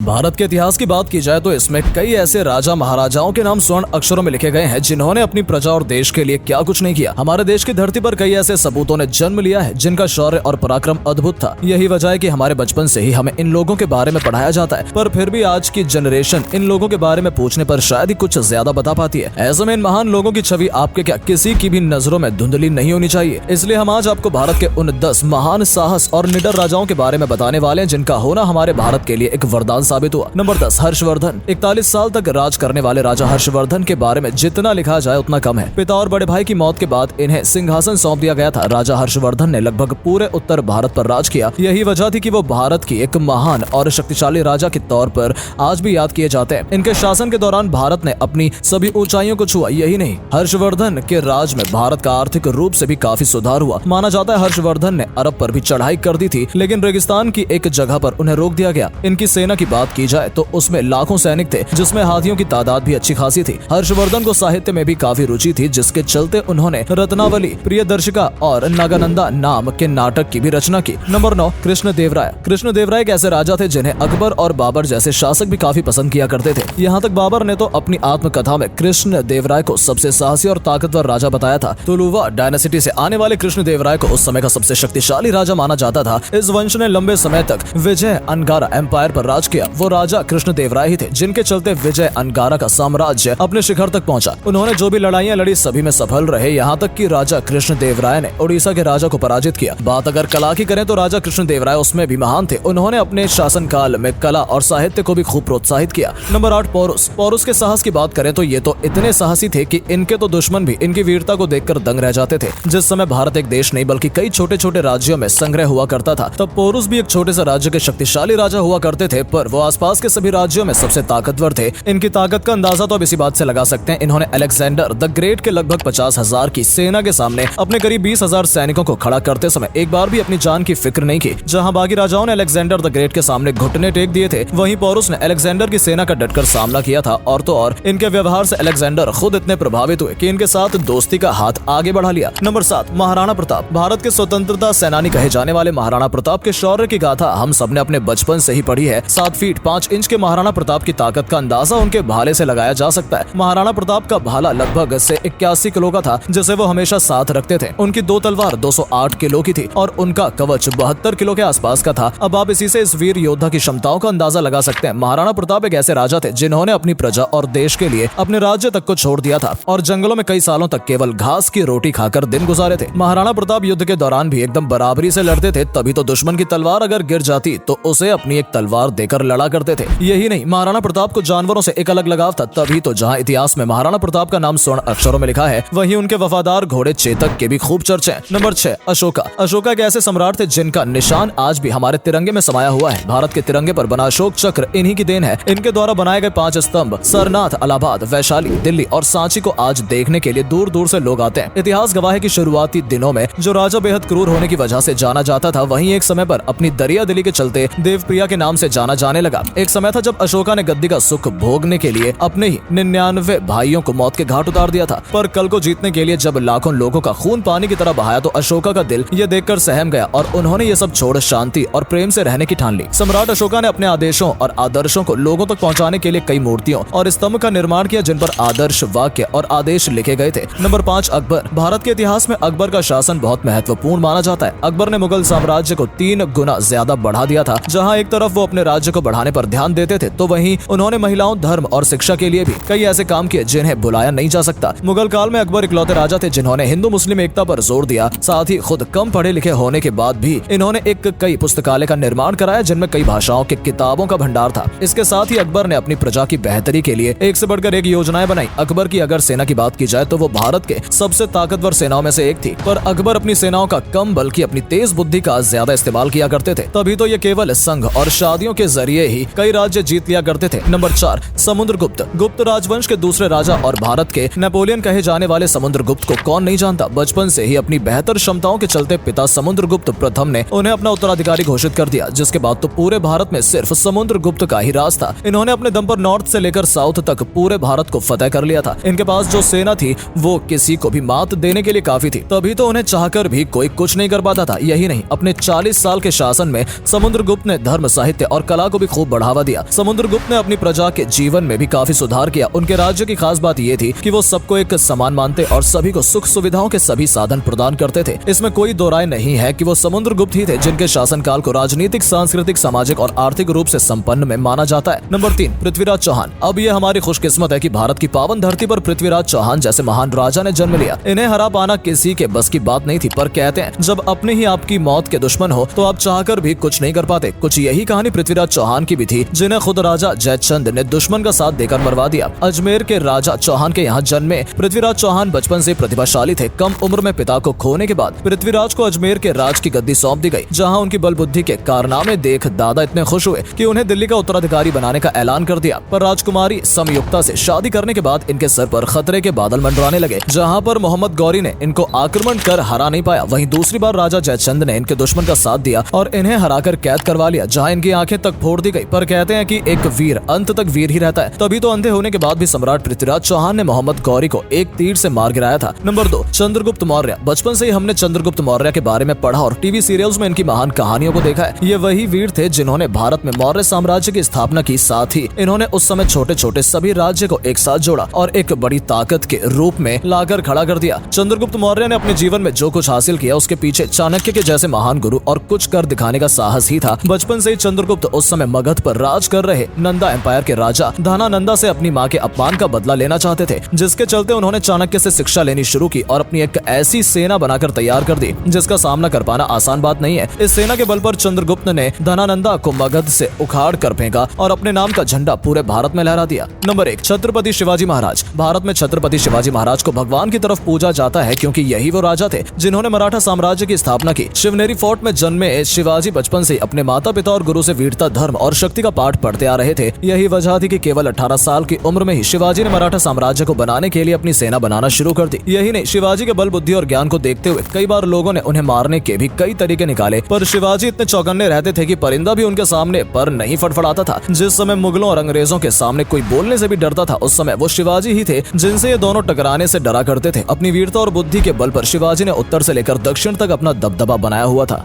भारत के इतिहास की बात की जाए तो इसमें कई ऐसे राजा महाराजाओं के नाम स्वर्ण अक्षरों में लिखे गए हैं जिन्होंने अपनी प्रजा और देश के लिए क्या कुछ नहीं किया। हमारे देश की धरती पर कई ऐसे सपूतों ने जन्म लिया है जिनका शौर्य और पराक्रम अद्भुत था। यही वजह है कि हमारे बचपन से ही हमें इन लोगों के बारे में पढ़ाया जाता है, पर फिर भी आज की जनरेशन इन लोगों के बारे में पूछने पर शायद ही कुछ ज्यादा बता पाती है। ऐसे में इन महान लोगों की छवि आपके क्या किसी की भी नजरों में धुंधली नहीं होनी चाहिए। इसलिए हम आज आपको भारत के उन 10 महान साहस और निडर राजाओं के बारे में बताने वाले हैं जिनका होना हमारे भारत के लिए एक वरदान साबित हुआ। नंबर 10, हर्षवर्धन। 41 साल तक राज करने वाले राजा हर्षवर्धन के बारे में जितना लिखा जाए उतना कम है। पिता और बड़े भाई की मौत के बाद इन्हें सिंहासन सौंप दिया गया था। राजा हर्षवर्धन ने लगभग पूरे उत्तर भारत पर राज किया। यही वजह थी कि वो भारत की एक महान और शक्तिशाली राजा के तौर पर आज भी याद किए जाते हैं। इनके शासन के दौरान भारत ने अपनी सभी ऊंचाइयों को छुआ। यही नहीं, हर्षवर्धन के राज में भारत का आर्थिक रूप से भी काफी सुधार हुआ। माना जाता है हर्षवर्धन ने अरब पर भी चढ़ाई कर दी थी, लेकिन रेगिस्तान की एक जगह पर उन्हें रोक दिया गया। इनकी सेना की बात की जाए तो उसमें लाखों सैनिक थे, जिसमें हाथियों की तादाद भी अच्छी खासी थी। हर्षवर्धन को साहित्य में भी काफी रुचि थी, जिसके चलते उन्होंने रत्नावली, प्रियदर्शिका और नागानंदा नाम के नाटक की भी रचना की। नंबर 9, कृष्णदेवराय। कृष्णदेवराय एक ऐसे राजा थे जिन्हें अकबर और बाबर जैसे शासक भी काफी पसंद किया करते थे। यहाँ तक बाबर ने तो अपनी आत्मकथा में कृष्णदेवराय को सबसे साहसी और ताकतवर राजा बताया था। तुलुवा डायनेसिटी से आने वाले कृष्णदेवराय को उस समय का सबसे शक्तिशाली राजा माना जाता था। इस वंश ने लंबे समय तक विजय अंगारा एम्पायर पर राज किया। वो राजा कृष्णदेवराय ही थे जिनके चलते विजय अंगारा का साम्राज्य अपने शिखर तक पहुंचा। उन्होंने जो भी लड़ाइयां लड़ी सभी में सफल रहे, यहाँ तक कि राजा कृष्णदेवराय ने उड़ीसा के राजा को पराजित किया। बात अगर कला की करें तो राजा कृष्णदेवराय उसमें भी महान थे। उन्होंने अपने शासनकाल में कला और साहित्य को भी खूब प्रोत्साहित किया। नंबर 8, पोरुस। पोरुस के साहस की बात करें तो ये तो इतने साहसी थे कि इनके तो दुश्मन भी इनकी वीरता को देखकर दंग रह जाते थे। जिस समय भारत एक देश नहीं बल्कि कई छोटे छोटे राज्यों में संग्रह हुआ करता था, तब पोरुस भी एक छोटे से राज्य के शक्तिशाली राजा हुआ करते थे, पर वो आसपास के सभी राज्यों में सबसे ताकतवर थे। इनकी ताकत का अंदाजा तो अब इसी बात से लगा सकते हैं। इन्होंने अलेक्जेंडर द ग्रेट के लगभग 50,000 की सेना के सामने अपने करीब 20,000 सैनिकों को खड़ा करते समय एक बार भी अपनी जान की फिक्र नहीं की। जहां बाकी राजाओं ने अलेक्जेंडर द ग्रेट के सामने घुटने टेक दिए थे, वहीं पोरुस ने अलेक्जेंडर की सेना का डटकर सामना किया था। और तो और इनके व्यवहार से अलेक्जेंडर खुद इतने प्रभावित हुए कि इनके साथ दोस्ती का हाथ आगे बढ़ा लिया। नंबर 7, महाराणा प्रताप। भारत के स्वतंत्रता सेनानी कहे जाने वाले महाराणा प्रताप के शौर्य की गाथा हम सबने अपने बचपन से ही पढ़ी है। 7 फीट 5 इंच के महाराणा प्रताप की ताकत का अंदाजा उनके भाले से लगाया जा सकता है। महाराणा प्रताप का भाला लगभग से 81 किलो का था, जिसे वो हमेशा साथ रखते थे। उनकी 2 तलवार 208 किलो की थी और उनका कवच 72 किलो के आसपास का था। अब आप इसी से इस वीर योद्धा की क्षमताओं का अंदाजा लगा सकते हैं। महाराणा प्रताप एक ऐसे राजा थे जिन्होंने अपनी प्रजा और देश के लिए अपने राज्य तक को छोड़ दिया था और जंगलों में कई सालों तक केवल घास की रोटी खाकर दिन गुजारे थे। महाराणा प्रताप युद्ध के दौरान भी एकदम बराबरी से लड़ते थे, तभी तो दुश्मन की तलवार अगर गिर जाती तो उसे अपनी एक तलवार देकर लड़ा करते थे। यही नहीं, महाराणा प्रताप को जानवरों से एक अलग लगाव था, तभी तो जहां इतिहास में महाराणा प्रताप का नाम स्वर्ण अक्षरों में लिखा है, वहीं उनके वफादार घोड़े चेतक के भी खूब चर्चे हैं। नंबर 6, अशोका। अशोका एक ऐसे सम्राट थे जिनका निशान आज भी हमारे तिरंगे में समाया हुआ है। भारत के तिरंगे पर बना अशोक चक्र इन्हीं की देन है। इनके द्वारा बनाए गए 5 स्तंभ सरनाथ, इलाहाबाद, वैशाली, दिल्ली और सांची को आज देखने के लिए दूर दूर से लोग आते हैं। इतिहास गवाह है कि शुरुआती दिनों में जो राजा बेहद क्रूर होने की वजह से जाना जाता था, वहीं एक समय पर अपनी दरिया दिली के चलते देवप्रिया के नाम से जाना जाने लगा। एक समय था जब अशोका ने गद्दी का सुख भोगने के लिए अपने ही 99 भाइयों को मौत के घाट उतार दिया था, पर कल को जीतने के लिए जब लाखों लोगों का खून पानी की तरह बहाया तो अशोका का दिल ये देखकर सहम गया और उन्होंने ये सब छोड़ शांति और प्रेम से रहने की ठान ली। सम्राट अशोका ने अपने आदेशों और आदर्शों को लोगों तक पहुंचाने के लिए कई मूर्तियों और स्तंभ का निर्माण किया जिन पर आदर्श वाक्य और आदेश लिखे गए थे। नंबर 5, अकबर। भारत के इतिहास में अकबर का शासन बहुत महत्वपूर्ण माना जाता है। अकबर ने मुगल साम्राज्य को 3 गुना ज्यादा बढ़ा दिया था। जहां एक तरफ वो अपने राज्य को बढ़ाने पर ध्यान देते थे, तो वहीं उन्होंने महिलाओं, धर्म और शिक्षा के लिए भी कई ऐसे काम किए जिन्हें भुलाया नहीं जा सकता। मुगल काल में अकबर इकलौते राजा थे जिन्होंने हिंदू मुस्लिम एकता पर जोर दिया। साथ ही खुद कम पढ़े लिखे होने के बाद भी इन्होंने कई पुस्तकालय का निर्माण कराया जिनमें कई भाषाओं के किताबों का भंडार था। इसके साथ ही अकबर ने अपनी प्रजा की बेहतरी के लिए एक से बढ़कर एक योजनाएं बनाई। अकबर की अगर सेना की बात की जाए तो वो भारत के सबसे ताकतवर सेनाओं में से एक थी, पर अकबर अपनी सेनाओं का कम बल्कि अपनी तेज बुद्धि का ज्यादा इस्तेमाल किया करते थे। तभी तो ये केवल संघ और शादियों के जरिए ही कई राज्य जीत लिया करते थे। नंबर 4, समुद्रगुप्त। गुप्त राजवंश के दूसरे राजा और भारत के नेपोलियन कहे जाने वाले समुद्रगुप्त को कौन नहीं जानता। बचपन से ही अपनी बेहतर क्षमताओं के चलते पिता समुद्रगुप्त प्रथम ने उन्हें अपना उत्तराधिकारी घोषित कर दिया, जिसके बाद तो पूरे भारत में सिर्फ समुद्रगुप्त का ही राज था। इन्होंने अपने दम पर नॉर्थ से लेकर साउथ तक पूरे भारत को फतेह कर लिया था। इनके पास जो सेना थी वो किसी को भी मात देने के लिए काफी थी, तभी तो उन्हें चाहकर भी कोई कुछ नहीं कर पाता था। यही नहीं, अपने 40 साल के शासन में समुद्रगुप्त ने धर्म, साहित्य और कला को भी खूब बढ़ावा दिया। समुद्रगुप्त ने अपनी प्रजा के जीवन में भी काफी सुधार किया। उनके राज्य की खास बात ये थी कि वो सबको एक समान मानते और सभी को सुख सुविधाओं के सभी साधन प्रदान करते थे। इसमें कोई दो राय नहीं है कि वो समुद्रगुप्त ही थे जिनके शासनकाल को राजनीतिक, सांस्कृतिक, सामाजिक और आर्थिक रूप से संपन्न में माना जाता है। नंबर 3, पृथ्वीराज चौहान। अब ये हमारी खुशकिस्मत है कि भारत की पावन धरती पर पृथ्वीराज चौहान जैसे महान राजा ने जन्म लिया। इन्हें हरा पाना किसी के बस की बात नहीं थी, पर कहते हैं जब अपने ही आपकी मौत के दुश्मन हो तो आप चाहकर भी कुछ नहीं कर पाते। कुछ यही कहानी पृथ्वीराज चौहान की भी थी, जिन्हें खुद राजा जयचंद ने दुश्मन का साथ देकर मरवा दिया। अजमेर के राजा चौहान के यहाँ जन्मे पृथ्वीराज चौहान बचपन से प्रतिभाशाली थे। कम उम्र में पिता को खोने के बाद पृथ्वीराज को अजमेर के राज की गद्दी सौंप दी गई, जहाँ उनकी बल बुद्धि के कारनामे देख दादा इतने खुश हुए कि उन्हें दिल्ली का उत्तराधिकारी बनाने का ऐलान कर दिया। पर राजकुमारी समयुक्ता से शादी करने के बाद इनके सर पर खतरे के बादल मंडराने लगे, जहाँ पर मोहम्मद गौरी ने इनको आक्रमण कर हरा नहीं पाया। वहीं दूसरी बार राजा जयचंद ने इनके दुश्मन का साथ दिया और इन्हें हराकर कैद करवा लिया, जहाँ इनकी आंखें तक फोड़ दी गई। पर कहते हैं कि एक वीर अंत तक वीर ही रहता है, तभी तो अंधे होने के बाद भी सम्राट पृथ्वीराज चौहान ने मोहम्मद गौरी को एक तीर से मार गिराया था। नंबर 2, चंद्रगुप्त मौर्य। बचपन से ही हमने चंद्रगुप्त मौर्य के बारे में पढ़ा और टीवी सीरियल्स में इनकी महान कहानियों को देखा है। ये वही वीर थे जिन्होंने भारत में मौर्य साम्राज्य की स्थापना की, साथ ही इन्होंने उस समय छोटे छोटे सभी राज्य को एक साथ जोड़ा और एक बड़ी ताकत के रूप में लाकर खड़ा कर दिया। चंद्रगुप्त मौर्य ने अपने जीवन में जो कुछ हासिल किया उसके पीछे चाणक्य के जैसे महान गुरु और कुछ कर दिखाने का साहस ही था। बचपन से ही चंद्रगुप्त उस समय मगध पर राज कर रहे नंदा एम्पायर के राजा धनानंदा से अपनी मां के अपमान का बदला लेना चाहते थे, जिसके चलते उन्होंने चाणक्य से शिक्षा लेनी शुरू की और अपनी एक ऐसी सेना बनाकर तैयार कर दी जिसका सामना कर पाना आसान बात नहीं है। इस सेना के बल पर चंद्रगुप्त ने धनानंदा को मगध से उखाड़ कर फेंका और अपने नाम का झंडा पूरे भारत में लहरा दिया। नंबर 1, छत्रपति शिवाजी महाराज। भारत में छत्रपति शिवाजी महाराज को भगवान की तरफ पूजा जाता है, क्योंकि यही वो राजा थे जिन्होंने मराठा साम्राज्य की स्थापना की। शिवनेरी फोर्ट में जन्मे शिवाजी बचपन से अपने माता पिता और गुरु से वीरता, धर्म और शक्ति का पाठ पढ़ते आ रहे थे। यही वजह थी कि केवल 18 साल की उम्र में ही शिवाजी ने मराठा साम्राज्य को बनाने के लिए अपनी सेना बनाना शुरू कर दी। यही नहीं, शिवाजी के बल, बुद्धि और ज्ञान को देखते हुए कई बार लोगों ने उन्हें मारने के भी कई तरीके निकाले, पर शिवाजी इतने चौकन्ने रहते थे कि परिंदा भी उनके सामने पर नहीं फड़फड़ाता था। जिस समय मुगलों और अंग्रेजों के सामने कोई बोलने से भी डरता था, उस समय वो शिवाजी ही थे जिनसे ये दोनों टकराने से डरा करते थे। अपनी वीरता और बुद्धि के बल पर शिवाजी ने उत्तर से लेकर दक्षिण तक अपना दबदबा बनाया हुआ था।